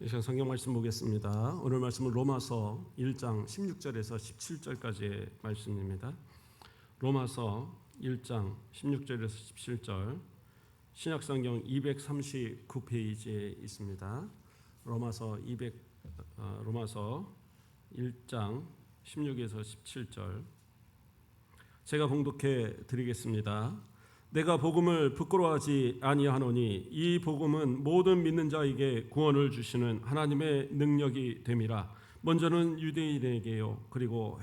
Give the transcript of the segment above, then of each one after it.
이 시간 성경 말씀 보겠습니다. 오늘 말씀은 로마서 1장 16절에서 17절까지의 말씀입니다. 로마서 1장 16절에서 17절 신약성경 239페이지에 있습니다. 로마서 1장 16에서 17절 제가 봉독해 드리겠습니다. 내가 복음을 부끄러워하지 아니하노니 이 복음은 모든 믿는 자에게 구원을 주시는 하나님의 능력이 됨이라. 먼저는 유대인에게요 그리고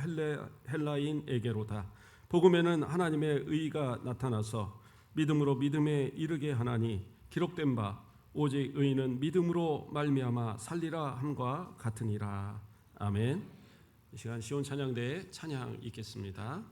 헬라인에게로다. 복음에는 하나님의 의가 나타나서 믿음으로 믿음에 이르게 하나니 기록된 바 오직 의인은 믿음으로 말미암아 살리라 함과 같으니라. 아멘. 이 시간 시온 찬양대에 찬양 읽겠습니다.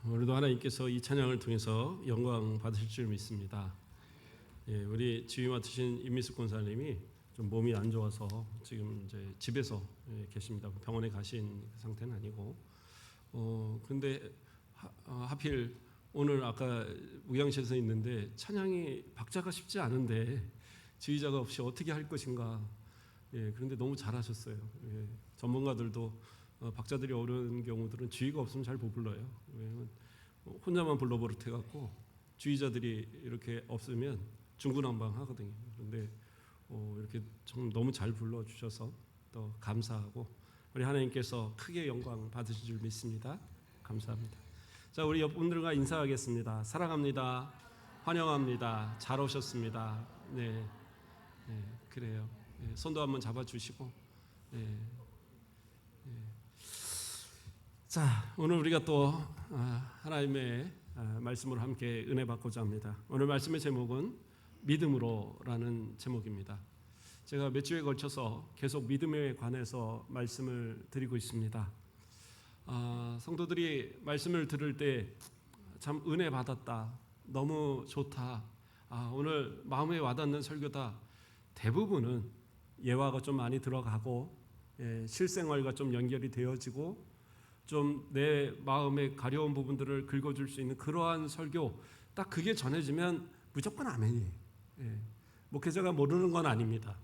오늘도 하나님께서 이 찬양을 통해서 영광 받으실 줄 믿습니다. 우리 지휘 맡으신 임미숙 권사님이 좀 몸이 안 좋아서 지금 이제 집에서 계십니다. 병원에 가신 상태는 아니고. 근데 하필 오늘 아까 우양실에서 있는데 찬양이 박자가 쉽지 않은데 지휘자가 없이 어떻게 할 것인가. 그런데 너무 잘하셨어요. 전문가들도 박자들이 어려운 경우들은 지휘가 없으면 잘 못 불러요. 왜냐면 혼자만 불러버릇해 갖고 지휘자들이 이렇게 없으면 중구난방하거든요. 그런데 이렇게 좀 너무 잘 불러주셔서 또 감사하고 우리 하나님께서 크게 영광 받으실 줄 믿습니다. 감사합니다. 자, 우리 옆분들과 인사하겠습니다. 사랑합니다. 환영합니다. 잘 오셨습니다. 네, 그래요. 손도 한번 잡아주시고. 자, 오늘 우리가 또 하나님의 말씀으로 함께 은혜 받고자 합니다. 오늘 말씀의 제목은 믿음으로라는 제목입니다. 제가 몇 주에 걸쳐서 계속 믿음에 관해서 말씀을 드리고 있습니다. 성도들이 말씀을 들을 때 참 은혜 받았다, 너무 좋다, 오늘 마음에 와닿는 설교다. 대부분은 예화가 좀 많이 들어가고 실생활과 좀 연결이 되어지고 좀 내 마음에 가려운 부분들을 긁어줄 수 있는 그러한 설교, 딱 그게 전해지면 무조건 아멘이에요. 목회자가 모르는 건 아닙니다.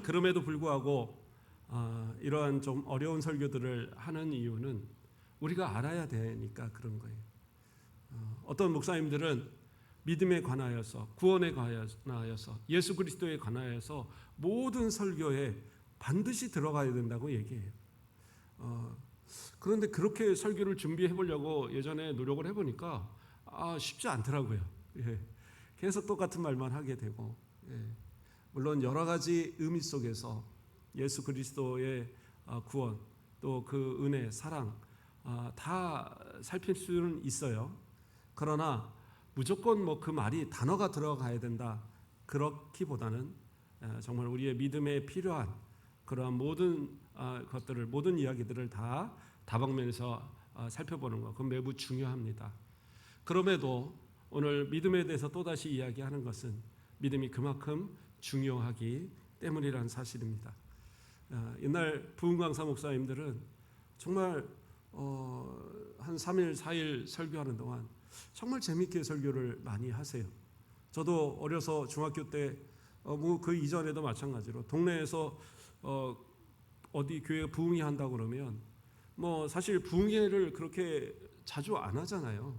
그럼에도 불구하고 이러한 좀 어려운 설교들을 하는 이유는 우리가 알아야 되니까 그런 거예요. 어떤 목사님들은 믿음에 관하여서, 구원에 관하여서, 예수 그리스도에 관하여서 모든 설교에 반드시 들어가야 된다고 얘기해요. 그런데 그렇게 설교를 준비해 보려고 예전에 노력을 해보니까 쉽지 않더라고요. 계속 똑같은 말만 하게 되고, 물론 여러 가지 의미 속에서 예수 그리스도의 구원, 또 그 은혜, 사랑 다 살필 수는 있어요. 그러나 무조건 뭐 그 말이 단어가 들어가야 된다, 그렇기보다는 정말 우리의 믿음에 필요한 그러한 모든 것들을, 모든 이야기들을 다 다방면에서 살펴보는 것, 그건 매우 중요합니다. 그럼에도 오늘 믿음에 대해서 또다시 이야기하는 것은 믿음이 그만큼 중요하기 때문이라는 사실입니다. 옛날 부흥강사 목사님들은 정말 한 3일, 4일 설교하는 동안 정말 재밌게 설교를 많이 하세요. 저도 어려서 중학교 때 그 이전에도 마찬가지로 동네에서 어디 교회 부흥회 한다고 그러면 뭐 사실 부흥회를 그렇게 자주 안 하잖아요.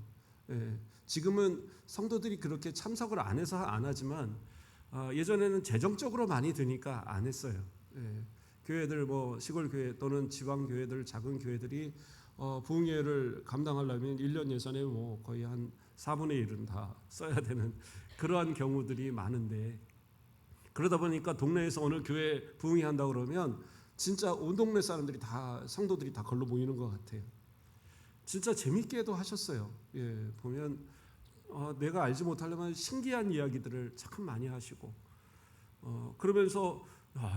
지금은 성도들이 그렇게 참석을 안 해서 안 하지만 예전에는 재정적으로 많이 드니까 안 했어요. 교회들 뭐 시골 교회 또는 지방 교회들, 작은 교회들이 부흥회를 감당하려면 1년 예산에 뭐 거의 한 4분의 1은 다 써야 되는 그러한 경우들이 많은데, 그러다 보니까 동네에서 어느 교회 부흥회 한다고 그러면 진짜 온 동네 사람들이 다, 성도들이 다 걸로 모이는 것 같아요. 진짜 재밌게도 하셨어요. 보면 내가 알지 못하려면 신기한 이야기들을 참 많이 하시고, 그러면서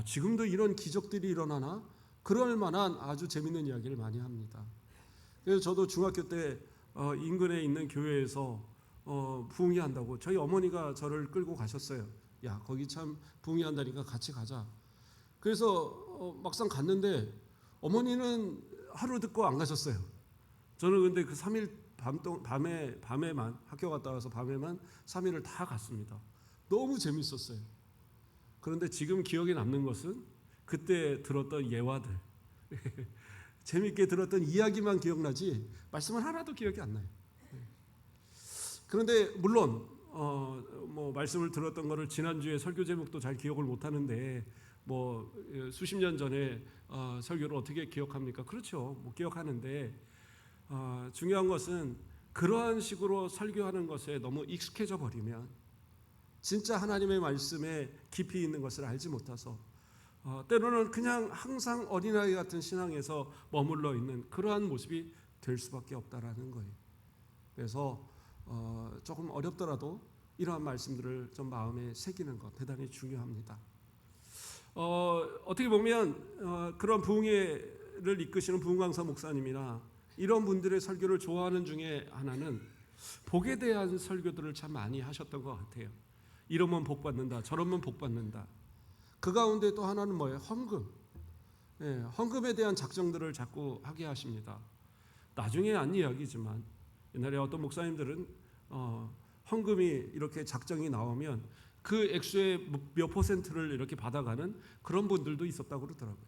지금도 이런 기적들이 일어나나? 그럴 만한 아주 재밌는 이야기를 많이 합니다. 그래서 저도 중학교 때 인근에 있는 교회에서 부흥회 한다고 저희 어머니가 저를 끌고 가셨어요. 야, 거기 참 부흥회 한다니까 같이 가자. 그래서 막상 갔는데 어머니는 하루 듣고 안 가셨어요. 저는 근데 그 3일 밤에만 학교 갔다 와서 밤에만 3일을 다 갔습니다. 너무 재밌었어요. 그런데 지금 기억에 남는 것은 그때 들었던 예화들, 재밌게 들었던 이야기만 기억나지 말씀은 하나도 기억이 안 나요. 그런데 물론 뭐 말씀을 들었던 거를 지난주에 설교 제목도 잘 기억을 못 하는데 뭐 수십 년 전에 설교를 어떻게 기억합니까? 그렇죠. 못 기억하는데 중요한 것은 그러한 식으로 설교하는 것에 너무 익숙해져 버리면 진짜 하나님의 말씀에 깊이 있는 것을 알지 못해서 때로는 그냥 항상 어린아이 같은 신앙에서 머물러 있는 그러한 모습이 될 수밖에 없다라는 거예요. 그래서 조금 어렵더라도 이러한 말씀들을 좀 마음에 새기는 것 대단히 중요합니다. 어떻게 보면 그런 부흥회를 이끄시는 부흥강사 목사님이나 이런 분들의 설교를 좋아하는 중에 하나는 복에 대한 설교들을 참 많이 하셨던 것 같아요. 이러면 복 받는다, 저러면 복 받는다. 그 가운데 또 하나는 뭐예요? 헌금. 예, 헌금에 대한 작정들을 자꾸 하게 하십니다. 나중에 한 이야기지만 옛날에 어떤 목사님들은 헌금이 이렇게 작정이 나오면 그 액수의 몇 퍼센트를 이렇게 받아가는 그런 분들도 있었다고 그러더라고요.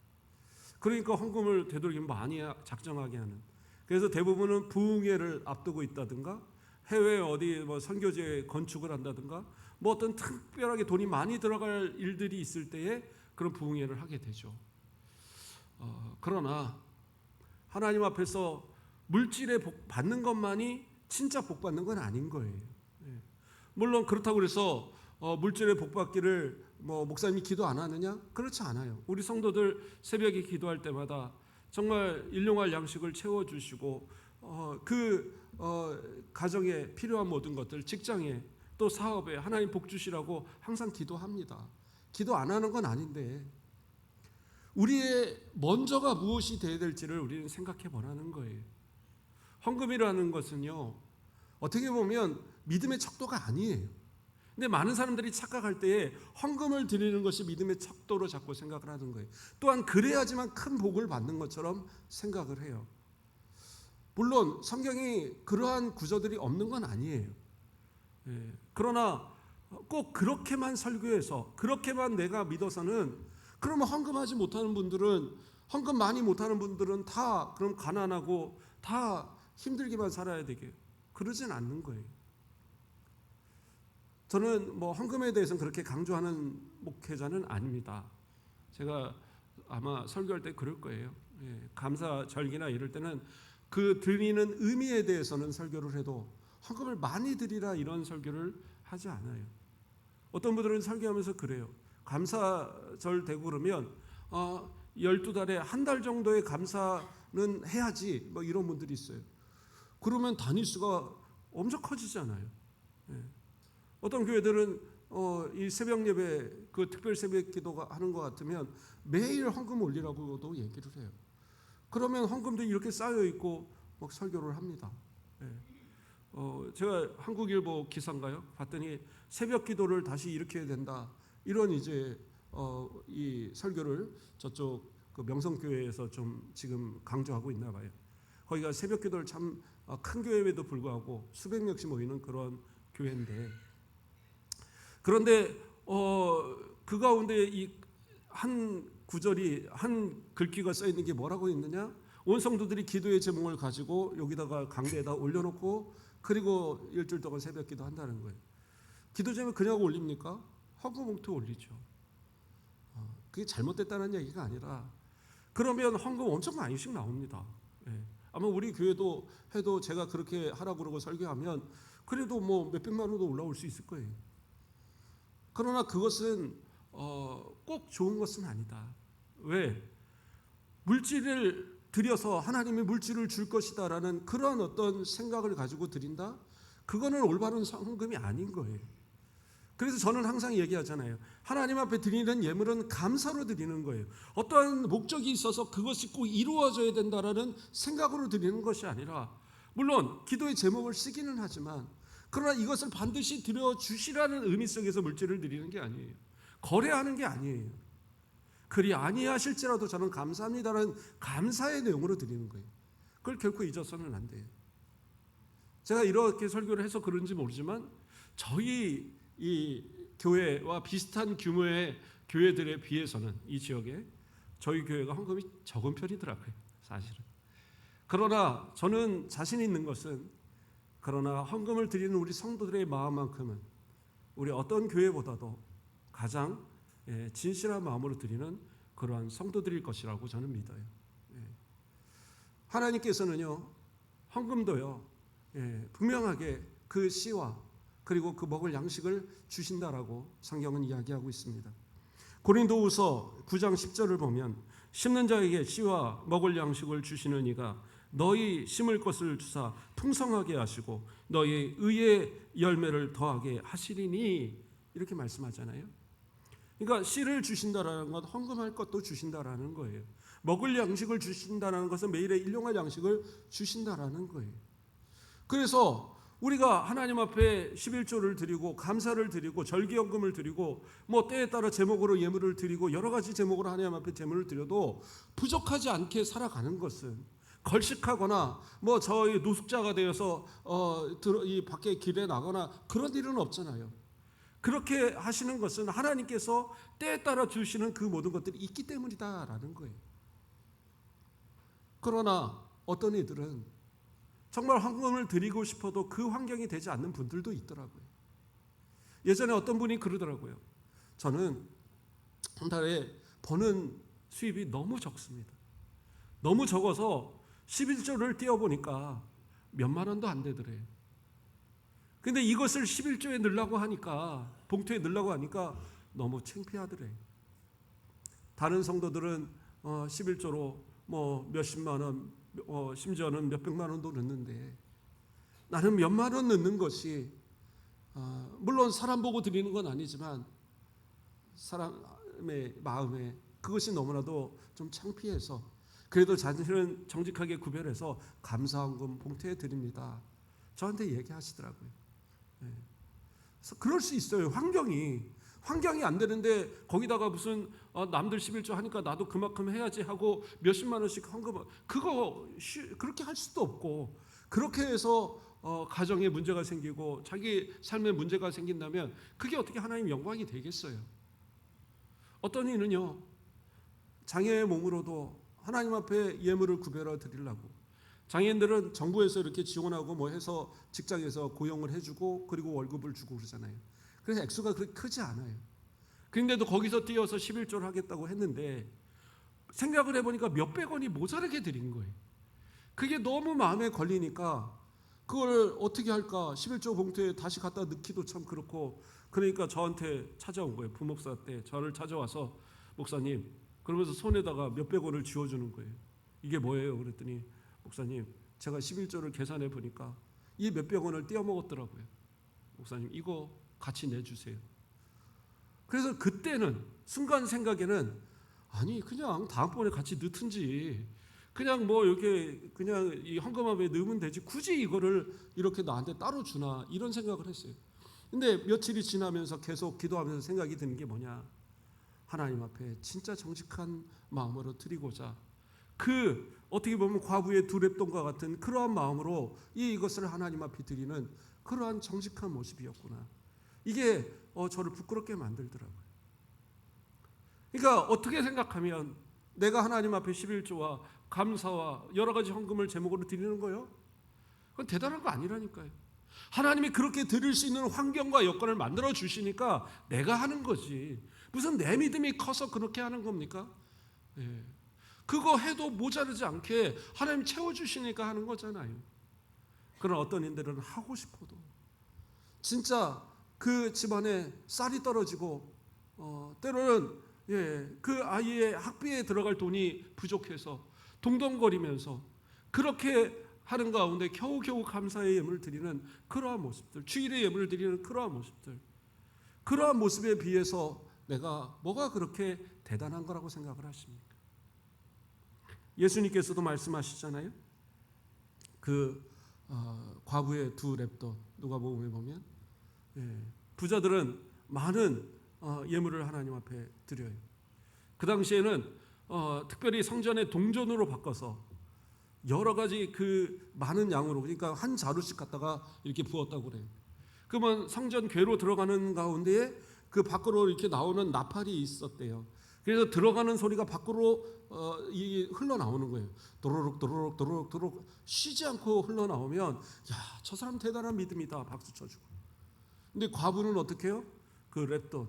그러니까 헌금을 되도록이면 많이 작정하게 하는. 그래서 대부분은 부흥회를 앞두고 있다든가 해외 어디 뭐 선교제 건축을 한다든가 뭐 어떤 특별하게 돈이 많이 들어갈 일들이 있을 때에 그런 부흥회를 하게 되죠. 그러나 하나님 앞에서 물질의 복 받는 것만이 진짜 복 받는 건 아닌 거예요. 물론 그렇다고 해서 물질의 복 받기를 뭐 목사님이 기도 안 하느냐? 그렇지 않아요. 우리 성도들 새벽에 기도할 때마다 정말 일용할 양식을 채워주시고 가정에 필요한 모든 것들, 직장에 또 사업에 하나님 복 주시라고 항상 기도합니다. 기도 안 하는 건 아닌데 우리의 먼저가 무엇이 되어야 될지를 우리는 생각해 보라는 거예요. 헌금이라는 것은요, 어떻게 보면 믿음의 척도가 아니에요. 근데 많은 사람들이 착각할 때에 헌금을 드리는 것이 믿음의 척도로 자꾸 생각을 하는 거예요. 또한 그래야지만 큰 복을 받는 것처럼 생각을 해요. 물론 성경이 그러한 구조들이 없는 건 아니에요. 그러나 꼭 그렇게만 설교해서 그렇게만 내가 믿어서는 그러면 헌금하지 못하는 분들은 헌금 많이 못하는 분들은 다 그럼 가난하고 다 힘들게만 살아야 되게 그러진 않는 거예요. 저는 뭐 헌금에 대해서는 그렇게 강조하는 목회자는 아닙니다. 제가 아마 설교할 때 그럴 거예요. 감사 절기나 이럴 때는 그 드리는 의미에 대해서는 설교를 해도 헌금을 많이 드리라 이런 설교를 하지 않아요. 어떤 분들은 설교하면서 그래요. 감사절 되고 그러면 12달에 한 달 정도의 감사는 해야지 뭐 이런 분들이 있어요. 그러면 단위수가 엄청 커지잖아요. 어떤 교회들은 이 새벽 예배 그 특별 새벽 기도가 하는 것 같으면 매일 헌금 올리라고도 얘기를 해요. 그러면 헌금도 이렇게 쌓여 있고 막 설교를 합니다. 제가 한국일보 기사인가요? 봤더니 새벽 기도를 다시 일으켜야 된다. 이런 이제 이 설교를 저쪽 그 명성교회에서 좀 지금 강조하고 있나 봐요. 거기가 새벽 기도를 참 큰 교회에도 불구하고 수백 명씩 모이는 그런 교회인데, 그런데 그 가운데 이 한 구절이 한 글귀가 써 있는 게 뭐라고 있느냐? 온 성도들이 기도의 제목을 가지고 여기다가 강대에다 올려놓고 그리고 일주일 동안 새벽 기도 한다는 거예요. 기도 제목 그냥 올립니까? 헌금 봉투 올리죠. 그게 잘못됐다는 얘기가 아니라 그러면 헌금 엄청 많이씩 나옵니다. 아마 우리 교회도 해도 제가 그렇게 하라고 그러고 설교하면 그래도 뭐 몇백만 원도 올라올 수 있을 거예요. 그러나 그것은 꼭 좋은 것은 아니다. 왜? 물질을 들여서 하나님이 물질을 줄 것이다라는 그런 어떤 생각을 가지고 드린다? 그거는 올바른 헌금이 아닌 거예요. 그래서 저는 항상 얘기하잖아요. 하나님 앞에 드리는 예물은 감사로 드리는 거예요. 어떠한 목적이 있어서 그것이 꼭 이루어져야 된다라는 생각으로 드리는 것이 아니라, 물론 기도의 제목을 쓰기는 하지만 그러나 이것을 반드시 드려주시라는 의미 속에서 물질을 드리는 게 아니에요. 거래하는 게 아니에요. 그리 아니하실지라도 저는 감사합니다라는 감사의 내용으로 드리는 거예요. 그걸 결코 잊어서는 안 돼요. 제가 이렇게 설교를 해서 그런지 모르지만 저희 이 교회와 비슷한 규모의 교회들에 비해서는 이 지역에 저희 교회가 헌금이 적은 편이더라고요, 사실은. 그러나 저는 자신 있는 것은, 그러나 헌금을 드리는 우리 성도들의 마음만큼은 우리 어떤 교회보다도 가장 진실한 마음으로 드리는 그러한 성도들일 것이라고 저는 믿어요. 하나님께서는요, 헌금도요, 분명하게 그 씨와 그리고 그 먹을 양식을 주신다라고 성경은 이야기하고 있습니다. 고린도후서 9장 10절을 보면 심는 자에게 씨와 먹을 양식을 주시는 이가 너희 심을 것을 주사 풍성하게 하시고 너희 의의 열매를 더하게 하시리니, 이렇게 말씀하잖아요. 그러니까 씨를 주신다라는 것, 헌금할 것도 주신다라는 거예요. 먹을 양식을 주신다라는 것은 매일의 일용할 양식을 주신다라는 거예요. 그래서 우리가 하나님 앞에 11조를 드리고 감사를 드리고 절기연금을 드리고 뭐 때에 따라 제목으로 예물을 드리고 여러 가지 제목으로 하나님 앞에 제물을 드려도 부족하지 않게 살아가는 것은 걸식하거나 뭐 저희 노숙자가 되어서 이 밖에 길에 나거나 그런 일은 없잖아요. 그렇게 하시는 것은 하나님께서 때에 따라 주시는 그 모든 것들이 있기 때문이다라는 거예요. 그러나 어떤 이들은 정말 헌금을 드리고 싶어도 그 환경이 되지 않는 분들도 있더라고요. 예전에 어떤 분이 그러더라고요. 저는 한 달에 버는 수입이 너무 적습니다. 너무 적어서 11조를 띄워보니까 몇만 원도 안 되더래요. 근데 이것을 11조에 넣으려고 하니까, 봉투에 넣으려고 하니까 너무 창피하더래요. 다른 성도들은 11조로 뭐 몇십만 원, 심지어는 몇백만 원도 넣는데 나는 몇만 원 넣는 것이 물론 사람 보고 드리는 건 아니지만 사람의 마음에 그것이 너무나도 좀 창피해서 그래도 자신은 정직하게 구별해서 감사헌금 봉투에 드립니다. 저한테 얘기하시더라고요. 그래서 그럴 수 있어요. 환경이 안 되는데 거기다가 무슨 남들 11조 하니까 나도 그만큼 해야지 하고 몇십만 원씩 헌금, 그거 그렇게 할 수도 없고, 그렇게 해서 가정에 문제가 생기고 자기 삶에 문제가 생긴다면 그게 어떻게 하나님 영광이 되겠어요? 어떤 이는요, 장애의 몸으로도 하나님 앞에 예물을 구별해 드리려고, 장애인들은 정부에서 이렇게 지원하고 뭐 해서 직장에서 고용을 해주고 그리고 월급을 주고 그러잖아요. 그래서 액수가 그렇게 크지 않아요. 그런데도 거기서 띄어서 11조를 하겠다고 했는데 생각을 해보니까 몇백 원이 모자르게 드린 거예요. 그게 너무 마음에 걸리니까 그걸 어떻게 할까, 11조 봉투에 다시 갖다 넣기도 참 그렇고, 그러니까 저한테 찾아온 거예요. 부목사 때 저를 찾아와서 목사님, 그러면서 손에다가 몇백 원을 쥐어주는 거예요. 이게 뭐예요? 그랬더니 목사님, 제가 11조를 계산해 보니까 이 몇백 원을 떼어 먹었더라고요. 목사님, 이거 같이 내주세요. 그래서 그때는 순간 생각에는 아니 그냥 다음번에 같이 넣든지 그냥 뭐 이렇게 그냥 이 헌금함에 넣으면 되지 굳이 이거를 이렇게 나한테 따로 주나, 이런 생각을 했어요. 근데 며칠이 지나면서 계속 기도하면서 생각이 드는 게 뭐냐, 하나님 앞에 진짜 정직한 마음으로 드리고자, 그 어떻게 보면 과부의 두 랩돈과 같은 그러한 마음으로 이것을 하나님 앞에 드리는 그러한 정직한 모습이었구나. 이게 저를 부끄럽게 만들더라고요. 그러니까 어떻게 생각하면 내가 하나님 앞에 11조와 감사와 여러 가지 헌금을 제목으로 드리는 거예요? 그건 대단한 거 아니라니까요. 하나님이 그렇게 드릴 수 있는 환경과 여건을 만들어 주시니까 내가 하는 거지, 무슨 내 믿음이 커서 그렇게 하는 겁니까? 예. 그거 해도 모자르지 않게 하나님 채워주시니까 하는 거잖아요. 그러나 어떤 인들은 하고 싶어도 진짜 그 집안에 쌀이 떨어지고 때로는 그 아이의 학비에 들어갈 돈이 부족해서 동동거리면서 그렇게 하는 가운데 겨우겨우 감사의 예물을 드리는 그러한 모습들, 주일의 예물을 드리는 그러한 모습들, 그러한 모습에 비해서 내가 뭐가 그렇게 대단한 거라고 생각을 하십니까? 예수님께서도 말씀하시잖아요. 그 과부의 두 랩돈, 누가복음에 보면 부자들은 많은 예물을 하나님 앞에 드려요. 그 당시에는 특별히 성전의 동전으로 바꿔서 여러 가지 그 많은 양으로, 그러니까 한 자루씩 갖다가 이렇게 부었다고 그래요. 그러면 성전 궤로 들어가는 가운데에 그 밖으로 이렇게 나오는 나팔이 있었대요. 그래서 들어가는 소리가 밖으로 흘러나오는 거예요. 도로록 도로록 도로록 도로록 쉬지 않고 흘러나오면 야, 저 사람 대단한 믿음이다, 박수 쳐주고. 근데 과부는 어떻게 해요? 그 랩돈,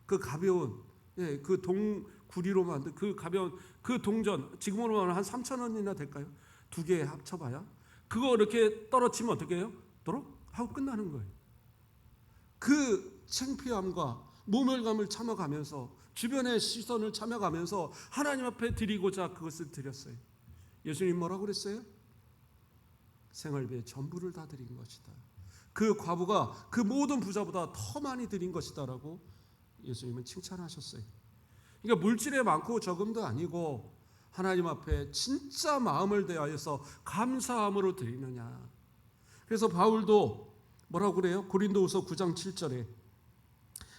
그 가벼운 그 동구리로 만든 그 가벼운 그 동전, 지금으로 하면 한 3,000원이나 될까요? 두 개 합쳐봐야 그거 이렇게 떨어치면 어떻게 해요? 도록 하고 끝나는 거예요. 그 창피함과 모멸감을 참아가면서 주변의 시선을 참아가면서 하나님 앞에 드리고자 그것을 드렸어요. 예수님 뭐라고 그랬어요? 생활비의 전부를 다 드린 것이다. 그 과부가 그 모든 부자보다 더 많이 드린 것이다라고 예수님은 칭찬하셨어요. 그러니까 물질에 많고 적음도 아니고 하나님 앞에 진짜 마음을 대하여서 감사함으로 드리느냐. 그래서 바울도 뭐라고 그래요? 고린도후서 9장 7절에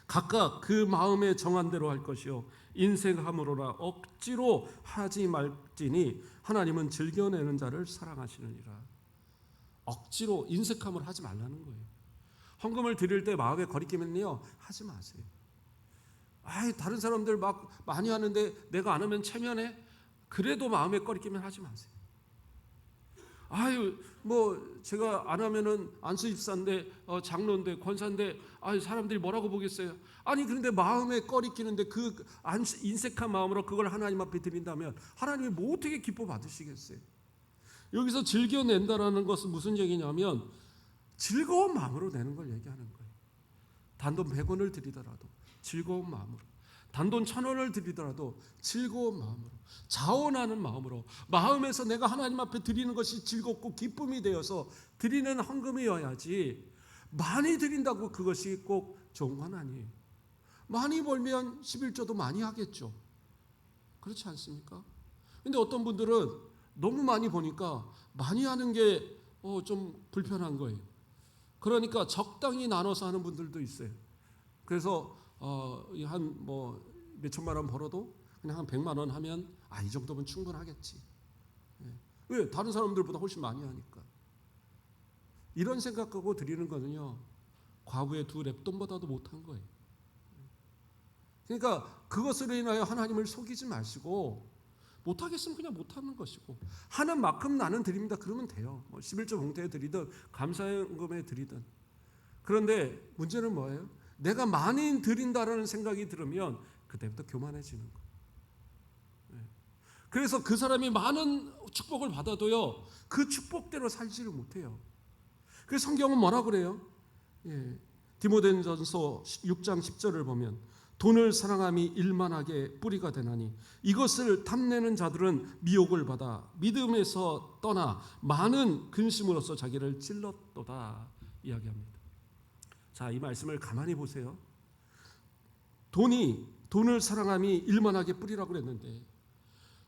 각각 그 마음에 정한 대로 할 것이요 인색함으로나 억지로 하지 말지니 하나님은 즐겨내는 자를 사랑하시느니라. 억지로 인색함을 하지 말라는 거예요. 헌금을 드릴 때 마음에 거리끼면요 하지 마세요. 다른 사람들 막 많이 하는데 내가 안 하면 체면해? 그래도 마음에 꺼리끼면 하지 마세요. 제가 안 하면은 안수 집사인데 장로인데 권사인데 사람들이 뭐라고 보겠어요? 그런데 마음에 꺼리끼는데 그 인색한 마음으로 그걸 하나님 앞에 드린다면 하나님이 뭐 어떻게 기뻐 받으시겠어요? 여기서 즐겨낸다라는 것은 무슨 얘기냐면 즐거운 마음으로 내는 걸 얘기하는 거예요. 단돈 100원을 드리더라도 즐거운 마음으로, 단돈 1000원을 드리더라도 즐거운 마음으로, 자원하는 마음으로, 마음에서 내가 하나님 앞에 드리는 것이 즐겁고 기쁨이 되어서 드리는 헌금이어야지 많이 드린다고 그것이 꼭 좋은 건 아니에요. 많이 벌면 11조도 많이 하겠죠. 그렇지 않습니까? 근데 어떤 분들은 너무 많이 버니까 많이 하는 게 좀 불편한 거예요. 그러니까 적당히 나눠서 하는 분들도 있어요. 그래서 한 몇천만 원 벌어도 그냥 한 100만 원 하면 이 정도면 충분하겠지. 왜? 다른 사람들보다 훨씬 많이 하니까. 이런 생각하고 드리는 거는요 과부의 2 랩돈보다도 못한 거예요. 그러니까 그것으로 인하여 하나님을 속이지 마시고 못하겠으면 그냥 못하는 것이고 하는 만큼 나는 드립니다 그러면 돼요. 11조 봉투에 드리든 감사연금에 드리든. 그런데 문제는 뭐예요? 내가 많이 드린다라는 생각이 들으면 그때부터 교만해지는 거예요. 그래서 그 사람이 많은 축복을 받아도요 그 축복대로 살지를 못해요. 그래서 성경은 뭐라고 그래요? 디모데전서 6장 10절을 보면 돈을 사랑함이 일만하게 뿌리가 되나니 이것을 탐내는 자들은 미혹을 받아 믿음에서 떠나 많은 근심으로써 자기를 찔렀도다 이야기합니다. 자, 이 말씀을 가만히 보세요. 돈을 사랑함이 일만하게 뿌리라고 그랬는데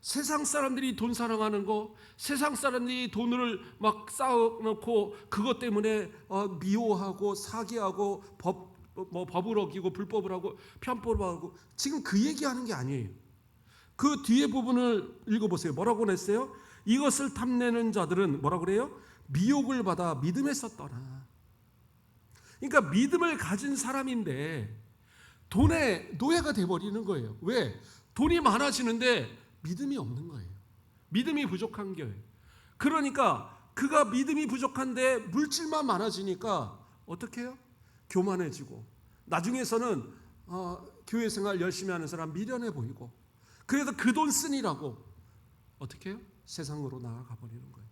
세상 사람들이 돈 사랑하는 거, 세상 사람들이 돈을 막 쌓아놓고 그것 때문에 미워하고 사기하고 법을 어기고 불법을 하고 편법을 하고 지금 그 얘기하는 게 아니에요. 그 뒤에 부분을 읽어보세요. 뭐라고 했어요? 이것을 탐내는 자들은 뭐라고 그래요? 미혹을 받아 믿음에서 떠나. 그러니까 믿음을 가진 사람인데 돈의 노예가 돼버리는 거예요. 왜? 돈이 많아지는데 믿음이 없는 거예요. 믿음이 부족한 거예요. 그러니까 그가 믿음이 부족한데 물질만 많아지니까 어떻게 해요? 교만해지고 나중에서는 교회 생활 열심히 하는 사람 미련해 보이고 그래서 그 돈 쓰니라고 어떻게 해요? 세상으로 나아가 버리는 거예요.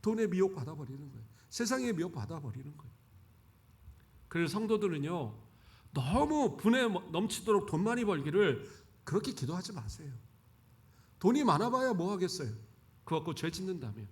돈에 미혹 받아버리는 거예요. 세상에 미혹 받아버리는 거예요. 그래서 성도들은요 너무 분에 넘치도록 돈 많이 벌기를 그렇게 기도하지 마세요. 돈이 많아봐야 뭐 하겠어요? 그거 갖고 죄 짓는다며.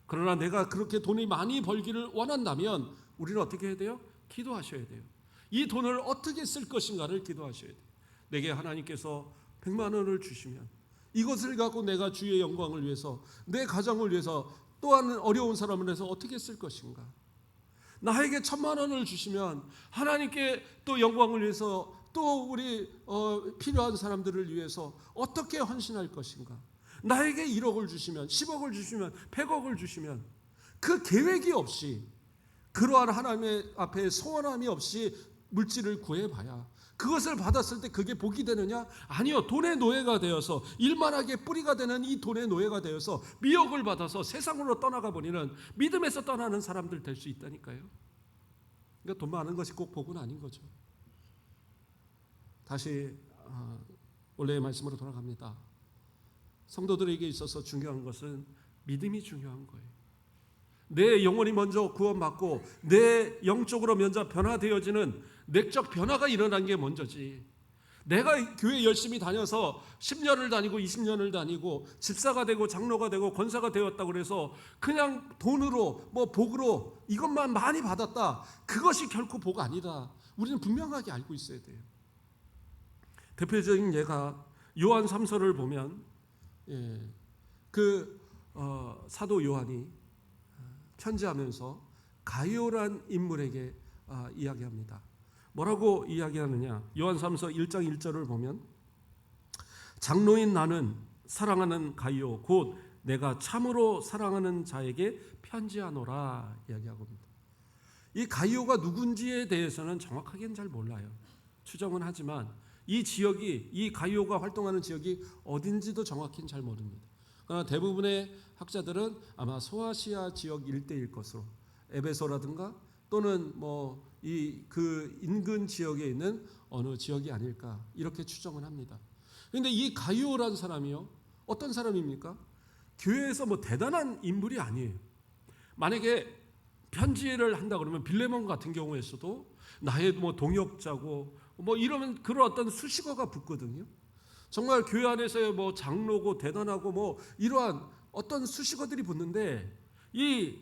그러나 내가 그렇게 돈이 많이 벌기를 원한다면 우리는 어떻게 해야 돼요? 기도하셔야 돼요. 이 돈을 어떻게 쓸 것인가를 기도하셔야 돼요. 내게 하나님께서 100만 원을 주시면 이것을 갖고 내가 주의 영광을 위해서 내 가정을 위해서 또한 어려운 사람을 위해서 어떻게 쓸 것인가. 나에게 1000만 원을 주시면 하나님께 또 영광을 위해서 또 우리 필요한 사람들을 위해서 어떻게 헌신할 것인가. 나에게 1억을 주시면 10억을 주시면 100억을 주시면 그 계획이 없이 그러한 하나님의 앞에 소원함이 없이 물질을 구해봐야 그것을 받았을 때 그게 복이 되느냐? 아니요. 돈의 노예가 되어서 일만하게 뿌리가 되는 이 돈의 노예가 되어서 미혹을 받아서 세상으로 떠나가 버리는 믿음에서 떠나는 사람들 될 수 있다니까요. 그러니까 돈 많은 것이 꼭 복은 아닌 거죠. 다시 원래의 말씀으로 돌아갑니다. 성도들에게 있어서 중요한 것은 믿음이 중요한 거예요. 내 영혼이 먼저 구원받고 내 영적으로 먼저 변화되어지는 내적 변화가 일어난 게 먼저지. 내가 교회 열심히 다녀서 10년을 다니고 20년을 다니고 집사가 되고 장로가 되고 권사가 되었다고 그래서 그냥 돈으로 복으로 이것만 많이 받았다. 그것이 결코 복 아니다. 우리는 분명하게 알고 있어야 돼요. 대표적인 예가 요한 3서를 보면 사도 요한이 편지하면서 가룟란 인물에게 이야기합니다. 뭐라고 이야기하느냐? 요한 3서 1장 1절을 보면 장로인 나는 사랑하는 가룟 곧 내가 참으로 사랑하는 자에게 편지하노라 이야기하고 있습니다. 이 가룟가 누군지에 대해서는 정확하게는 잘 몰라요. 추정은 하지만 이 지역이, 이 가룟가 활동하는 지역이 어딘지도 정확히는 잘 모릅니다. 그러나 대부분의 학자들은 아마 소아시아 지역 일대일 것으로, 에베소라든가 또는 그 인근 지역에 있는 어느 지역이 아닐까 이렇게 추정을 합니다. 그런데 이 가룟이라는 사람이요, 어떤 사람입니까? 교회에서 대단한 인물이 아니에요. 만약에 편지를 한다 그러면 빌레몬 같은 경우에서도 나의 동역자고 이러면 그런 어떤 수식어가 붙거든요. 정말 교회 안에서의 장로고 대단하고 이러한 어떤 수식어들이 붙는데 이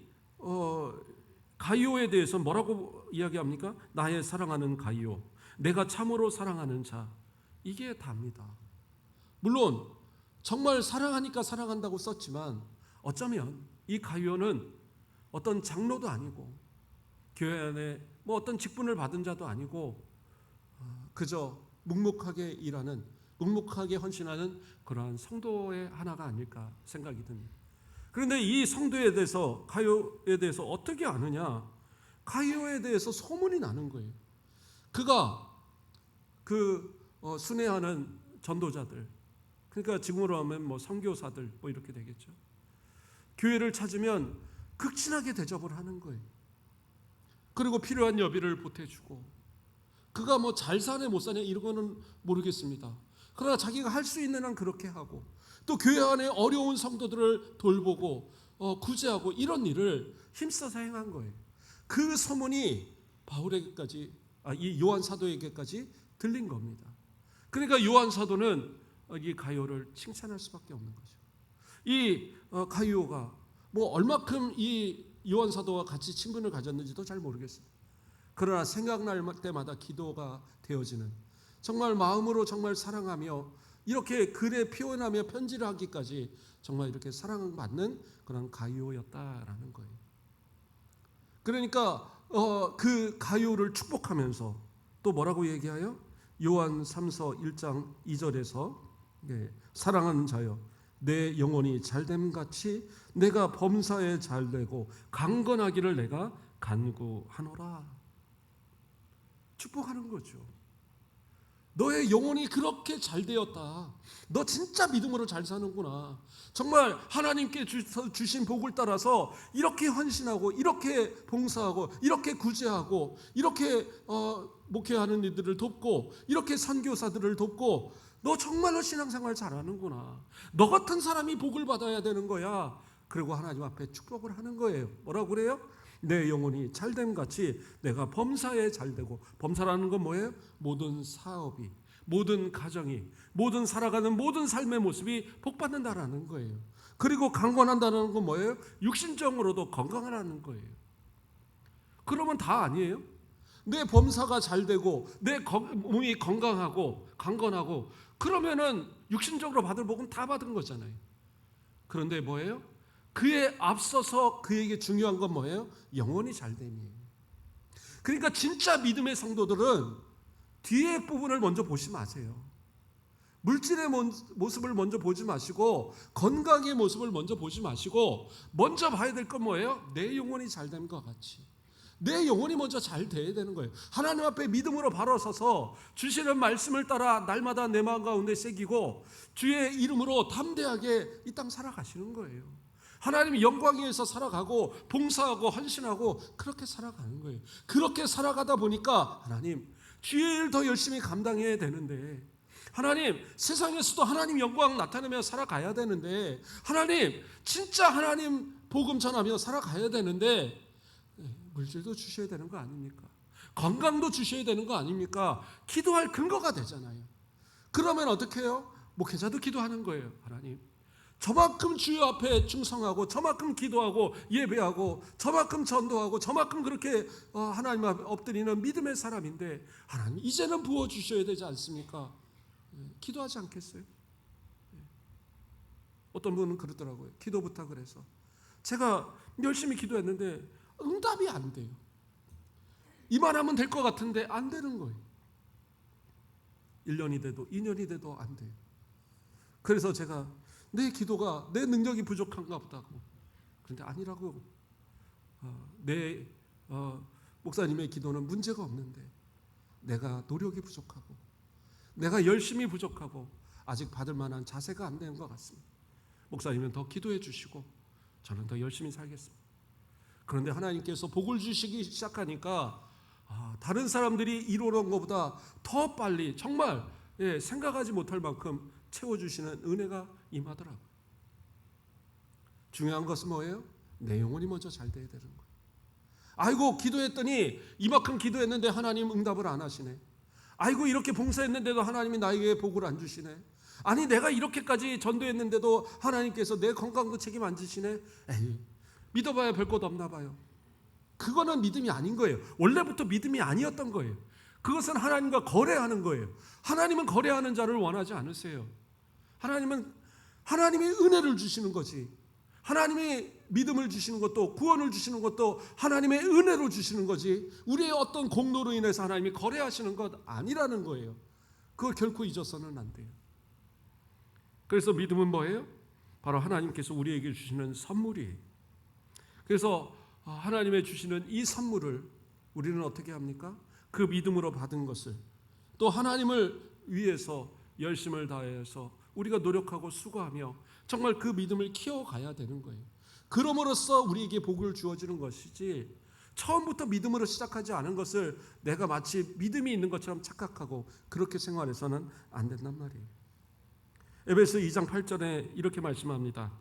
가룟에 대해서 뭐라고 이야기합니까? 나의 사랑하는 가룟, 내가 참으로 사랑하는 자, 이게 답니다. 물론 정말 사랑하니까 사랑한다고 썼지만 어쩌면 이 가룟은 어떤 장로도 아니고 교회 안에 어떤 직분을 받은 자도 아니고 그저 묵묵하게 일하는, 묵묵하게 헌신하는 그러한 성도의 하나가 아닐까 생각이 듭니다. 그런데 이 성도에 대해서, 가룟에 대해서 어떻게 아느냐? 가룟에 대해서 소문이 나는 거예요. 그가 순회하는 전도자들, 그러니까 지금으로 하면 선교사들 이렇게 되겠죠. 교회를 찾으면 극진하게 대접을 하는 거예요. 그리고 필요한 여비를 보태주고, 그가 잘 사냐 못 사냐 이런 거는 모르겠습니다. 그러나 자기가 할 수 있는 한 그렇게 하고, 또 교회 안에 어려운 성도들을 돌보고 구제하고 이런 일을 힘써서 행한 거예요. 그 소문이 바울에게까지, 이 요한 사도에게까지 들린 겁니다. 그러니까 요한 사도는 이 가룟을 칭찬할 수밖에 없는 거죠. 이 가룟가 얼마큼 이 요한 사도와 같이 친분을 가졌는지도 잘 모르겠습니다. 그러나 생각날 때마다 기도가 되어지는, 정말 마음으로 정말 사랑하며 이렇게 글에 표현하며 편지를 하기까지 정말 이렇게 사랑받는 그런 가룟이었다라는 거예요. 그러니까 그 가룟을 축복하면서 또 뭐라고 얘기하여? 요한 3서 1장 2절에서 사랑하는 자여 내 영혼이 잘됨같이 내가 범사에 잘되고 강건하기를 내가 간구하노라. 축복하는 거죠. 너의 영혼이 그렇게 잘 되었다. 너 진짜 믿음으로 잘 사는구나. 정말 하나님께 주신 복을 따라서 이렇게 헌신하고 이렇게 봉사하고 이렇게 구제하고 이렇게 목회하는 이들을 돕고 이렇게 선교사들을 돕고 너 정말로 신앙생활 잘하는구나. 너 같은 사람이 복을 받아야 되는 거야. 그리고 하나님 앞에 축복을 하는 거예요. 뭐라고 그래요? 내 영혼이 잘됨같이 내가 범사에 잘되고, 범사라는 건 뭐예요? 모든 사업이, 모든 가정이, 모든 살아가는 모든 삶의 모습이 복받는다라는 거예요. 그리고 강건한다는 건 뭐예요? 육신적으로도 건강하라는 거예요. 그러면 다 아니에요? 내 범사가 잘되고 내 몸이 건강하고 강건하고 그러면은 육신적으로 받을 복은 다 받은 거잖아요. 그런데 뭐예요? 그에 앞서서 그에게 중요한 건 뭐예요? 영혼이 잘됨이에요. 그러니까 진짜 믿음의 성도들은 뒤에 부분을 먼저 보지 마세요. 물질의 모습을 먼저 보지 마시고 건강의 모습을 먼저 보지 마시고 먼저 봐야 될 건 뭐예요? 내 영혼이 잘된 것 같이 내 영혼이 먼저 잘 돼야 되는 거예요. 하나님 앞에 믿음으로 바로 서서 주시는 말씀을 따라 날마다 내 마음 가운데 새기고 주의 이름으로 담대하게 이 땅 살아가시는 거예요. 하나님의 영광 위에서 살아가고 봉사하고 헌신하고 그렇게 살아가는 거예요. 그렇게 살아가다 보니까 하나님 주의 일 더 열심히 감당해야 되는데, 하나님 세상에서도 하나님 영광 나타내며 살아가야 되는데, 하나님 진짜 하나님 복음 전하며 살아가야 되는데 물질도 주셔야 되는 거 아닙니까? 건강도 주셔야 되는 거 아닙니까? 기도할 근거가 되잖아요. 그러면 어떻게 해요? 목회자도 기도하는 거예요. 하나님 저만큼 주여 앞에 충성하고 저만큼 기도하고 예배하고 저만큼 전도하고 저만큼 그렇게 하나님 앞에 엎드리는 믿음의 사람인데 하나님 이제는 부어주셔야 되지 않습니까? 기도하지 않겠어요? 어떤 분은 그러더라고요. 기도 부탁을 해서 제가 열심히 기도했는데 응답이 안 돼요. 이만하면 될 것 같은데 안 되는 거예요. 1년이 돼도 2년이 돼도 안 돼요. 그래서 제가 내 기도가 내 능력이 부족한가 보다고. 그런데 아니라고. 내 목사님의 기도는 문제가 없는데 내가 노력이 부족하고 내가 열심히 부족하고 아직 받을 만한 자세가 안 되는 것 같습니다. 목사님은 더 기도해 주시고 저는 더 열심히 살겠습니다. 그런데 하나님께서 복을 주시기 시작하니까 다른 사람들이 이루어놓은 것보다 더 빨리 정말 생각하지 못할 만큼 채워주시는 은혜가 임하더라고요. 중요한 것은 뭐예요? 내 영혼이 먼저 잘 돼야 되는 거예요. 아이고 기도했더니 이만큼 기도했는데 하나님 응답을 안 하시네. 아이고 이렇게 봉사했는데도 하나님이 나에게 복을 안 주시네. 아니 내가 이렇게까지 전도했는데도 하나님께서 내 건강도 책임 안 지시네. 에이, 믿어봐야 별 것 없나 봐요. 그거는 믿음이 아닌 거예요. 원래부터 믿음이 아니었던 거예요. 그것은 하나님과 거래하는 거예요. 하나님은 거래하는 자를 원하지 않으세요. 하나님은 하나님의 은혜를 주시는 거지. 하나님의 믿음을 주시는 것도 구원을 주시는 것도 하나님의 은혜로 주시는 거지 우리의 어떤 공로로 인해서 하나님이 거래하시는 것 아니라는 거예요. 그걸 결코 잊어서는 안 돼요. 그래서 믿음은 뭐예요? 바로 하나님께서 우리에게 주시는 선물이에요. 그래서 하나님의 주시는 이 선물을 우리는 어떻게 합니까? 그 믿음으로 받은 것을 또 하나님을 위해서 열심을 다해서 우리가 노력하고 수고하며 정말 그 믿음을 키워가야 되는 거예요. 그럼으로써 우리에게 복을 주어지는 것이지 처음부터 믿음으로 시작하지 않은 것을 내가 마치 믿음이 있는 것처럼 착각하고 그렇게 생활해서는 안 된단 말이에요. 에베소 2장 8절에 이렇게 말씀합니다.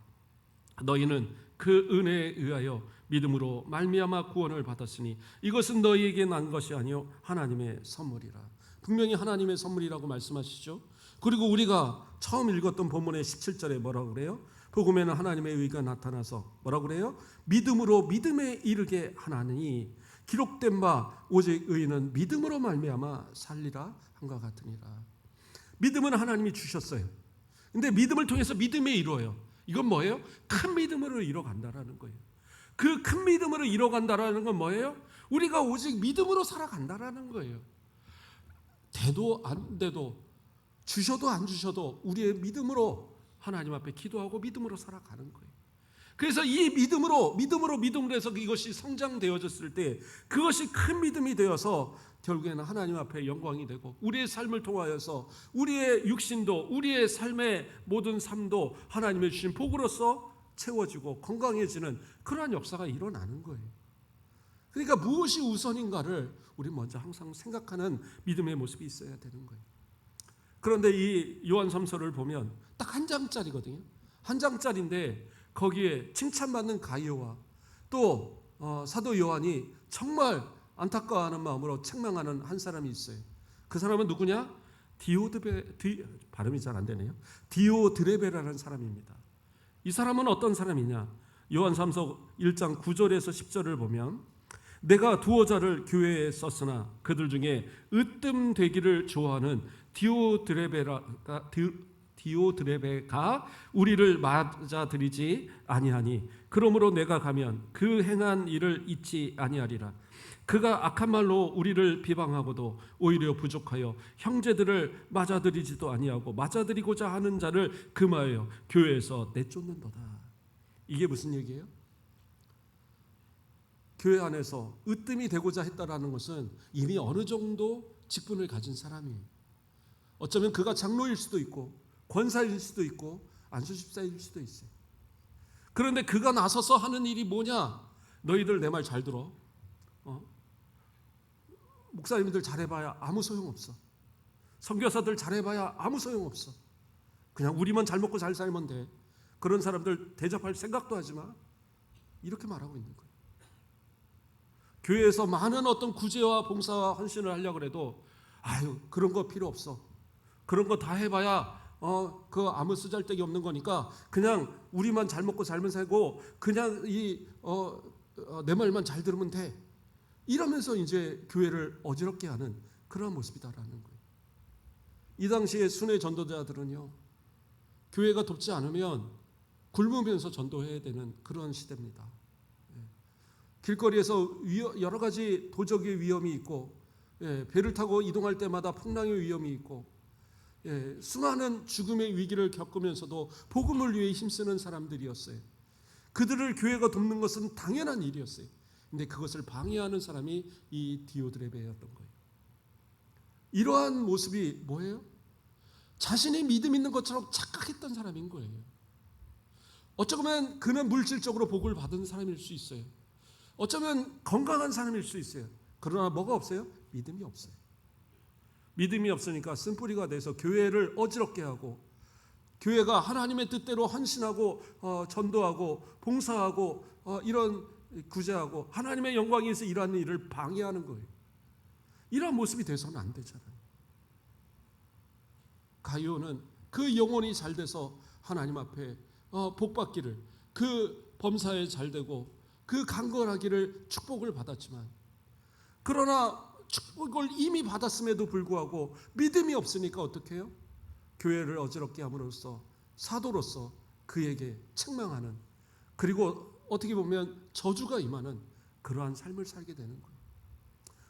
너희는 그 은혜에 의하여 믿음으로 말미암아 구원을 받았으니 이것은 너희에게 난 것이 아니요 하나님의 선물이라. 분명히 하나님의 선물이라고 말씀하시죠. 그리고 우리가 처음 읽었던 본문의 17절에 뭐라고 그래요? 복음에는 하나님의 의가 나타나서 뭐라고 그래요? 믿음으로 믿음에 이르게 하나니 기록된 바 오직 의인은 믿음으로 말미암아 살리라 한것 같으니라. 믿음은 하나님이 주셨어요. 근데 믿음을 통해서 믿음에 이루어요. 이건 뭐예요? 큰 믿음으로 이뤄간다라는 거예요. 그 큰 믿음으로 이뤄간다라는 건 뭐예요? 우리가 오직 믿음으로 살아간다라는 거예요. 돼도 안 돼도 주셔도 안 주셔도 우리의 믿음으로 하나님 앞에 기도하고 믿음으로 살아가는 거예요. 그래서 이 믿음으로 해서 이것이 성장되어졌을 때 그것이 큰 믿음이 되어서 결국에는 하나님 앞에 영광이 되고 우리의 삶을 통하여서 우리의 육신도 우리의 삶의 모든 삶도 하나님의 주신 복으로서 채워지고 건강해지는 그러한 역사가 일어나는 거예요. 그러니까 무엇이 우선인가를 우리 먼저 항상 생각하는 믿음의 모습이 있어야 되는 거예요. 그런데 이 요한 3서를 보면 딱 한 장짜리거든요. 한 장짜리인데 거기에 칭찬받는 가이오와 또 사도 요한이 정말 안타까워하는 마음으로 책망하는 한 사람이 있어요. 그 사람은 누구냐? 발음이 잘 안 되네요. 디오드레베라는 사람입니다. 이 사람은 어떤 사람이냐? 요한 3서 1장 9절에서 10절을 보면 내가 두어 자를 교회에 썼으나 그들 중에 으뜸되기를 좋아하는 디오드레베가 우리를 맞아들이지 아니하니 그러므로 내가 가면 그 행한 일을 잊지 아니하리라. 그가 악한 말로 우리를 비방하고도 오히려 부족하여 형제들을 맞아들이지도 아니하고 맞아들이고자 하는 자를 금하여 교회에서 내쫓는도다. 이게 무슨 얘기예요? 교회 안에서 으뜸이 되고자 했다라는 것은 이미 어느 정도 직분을 가진 사람이에요. 어쩌면 그가 장로일 수도 있고 권사일 수도 있고 안수집사일 수도 있어요. 그런데 그가 나서서 하는 일이 뭐냐? 너희들 내 말 잘 들어. 목사님들 잘해봐야 아무 소용없어. 선교사들 잘해봐야 아무 소용없어. 그냥 우리만 잘 먹고 잘 살면 돼. 그런 사람들 대접할 생각도 하지 마. 이렇게 말하고 있는 거예요. 교회에서 많은 어떤 구제와 봉사와 헌신을 하려고 해도 그런 거 필요 없어. 그런 거 다 해봐야 그 아무 쓰잘데기 없는 거니까 그냥 우리만 잘 먹고 살면 살고 그냥 내 말만 잘 들으면 돼. 이러면서 이제 교회를 어지럽게 하는 그런 모습이다라는 거예요. 이 당시에 순회 전도자들은요, 교회가 돕지 않으면 굶으면서 전도해야 되는 그런 시대입니다. 길거리에서 여러 가지 도적의 위험이 있고, 배를 타고 이동할 때마다 풍랑의 위험이 있고, 수많은 죽음의 위기를 겪으면서도 복음을 위해 힘쓰는 사람들이었어요. 그들을 교회가 돕는 것은 당연한 일이었어요. 근데 그것을 방해하는 사람이 이 디오드레베였던 거예요. 이러한 모습이 뭐예요? 자신이 믿음 있는 것처럼 착각했던 사람인 거예요. 어쩌면 그는 물질적으로 복을 받은 사람일 수 있어요. 어쩌면 건강한 사람일 수 있어요. 그러나 뭐가 없어요? 믿음이 없어요. 믿음이 없으니까 쓴뿌리가 돼서 교회를 어지럽게 하고, 교회가 하나님의 뜻대로 헌신하고 전도하고 봉사하고 이런 구제하고 하나님의 영광에 위해서 일하는 일을 방해하는 거예요. 이런 모습이 돼서는 안 되잖아요. 가이오는 그 영혼이 잘 돼서 하나님 앞에 복받기를, 그 범사에 잘 되고 그 강건하기를 축복을 받았지만, 그러나 축복을 이미 받았음에도 불구하고 믿음이 없으니까 어떻게 해요? 교회를 어지럽게 함으로써 사도로서 그에게 책망하는, 그리고 어떻게 보면 저주가 임하는 그러한 삶을 살게 되는 거예요.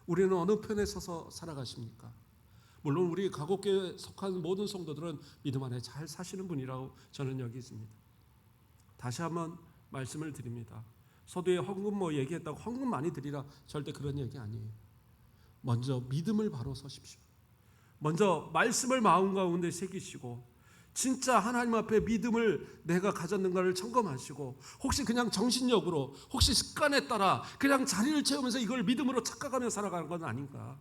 우리는 어느 편에 서서 살아가십니까? 물론 우리 가곡교회에 속한 모든 성도들은 믿음 안에 잘 사시는 분이라고 저는 여기 있습니다. 다시 한번 말씀을 드립니다. 서두에 헌금 얘기했다고 헌금 많이 드리라, 절대 그런 얘기 아니에요. 먼저 믿음을 바로 서십시오. 먼저 말씀을 마음 가운데 새기시고, 진짜 하나님 앞에 믿음을 내가 가졌는가를 점검하시고, 혹시 그냥 정신력으로, 혹시 습관에 따라 그냥 자리를 채우면서 이걸 믿음으로 착각하며 살아가는 건 아닌가.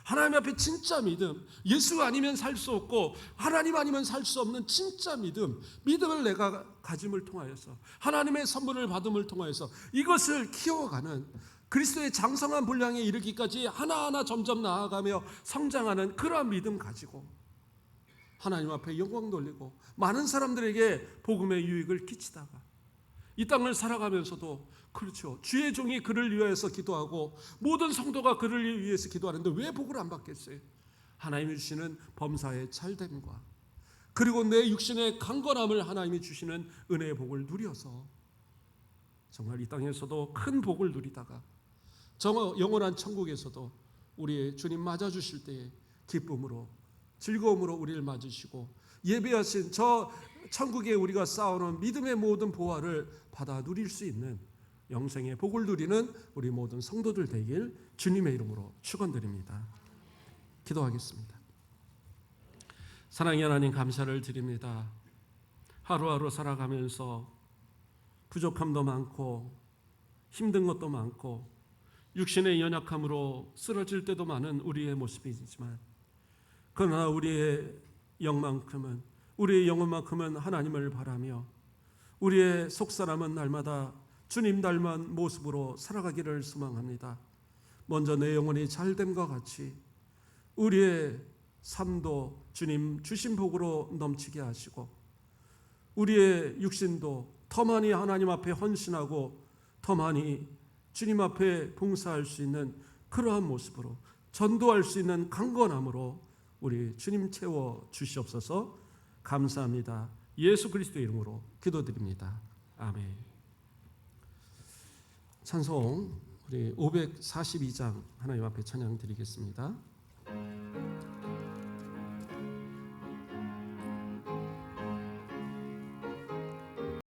하나님 앞에 진짜 믿음, 예수 아니면 살 수 없고 하나님 아니면 살 수 없는 진짜 믿음을 내가 가짐을 통하여서, 하나님의 선물을 받음을 통하여서 이것을 키워가는, 그리스도의 장성한 분량에 이르기까지 하나하나 점점 나아가며 성장하는 그러한 믿음 가지고 하나님 앞에 영광 돌리고 많은 사람들에게 복음의 유익을 끼치다가 이 땅을 살아가면서도, 그렇죠, 주의 종이 그를 위해서 기도하고 모든 성도가 그를 위해서 기도하는데 왜 복을 안 받겠어요? 하나님이 주시는 범사의 잘됨과, 그리고 내 육신의 강건함을 하나님이 주시는 은혜의 복을 누려서 정말 이 땅에서도 큰 복을 누리다가 영원한 천국에서도 우리의 주님 맞아주실 때에 기쁨으로 즐거움으로 우리를 맞으시고 예배하신 저 천국에 우리가 쌓아놓은 믿음의 모든 보화를 받아 누릴 수 있는 영생의 복을 누리는 우리 모든 성도들 되길 주님의 이름으로 축원드립니다. 기도하겠습니다. 사랑의 하나님, 감사를 드립니다. 하루하루 살아가면서 부족함도 많고 힘든 것도 많고 육신의 연약함으로 쓰러질 때도 많은 우리의 모습이지만, 그러나 우리의 영만큼은, 우리의 영혼만큼은 하나님을 바라며 우리의 속사람은 날마다 주님 닮은 모습으로 살아가기를 소망합니다. 먼저 내 영혼이 잘됨과 같이 우리의 삶도 주님 주신 복으로 넘치게 하시고, 우리의 육신도 더 많이 하나님 앞에 헌신하고 더 많이 주님 앞에 봉사할 수 있는 그러한 모습으로, 전도할 수 있는 강건함으로 우리 주님 채워 주시옵소서. 감사합니다. 예수 그리스도의 이름으로 기도드립니다. 아멘. 찬송 우리 542장 하나님 앞에 찬양 드리겠습니다.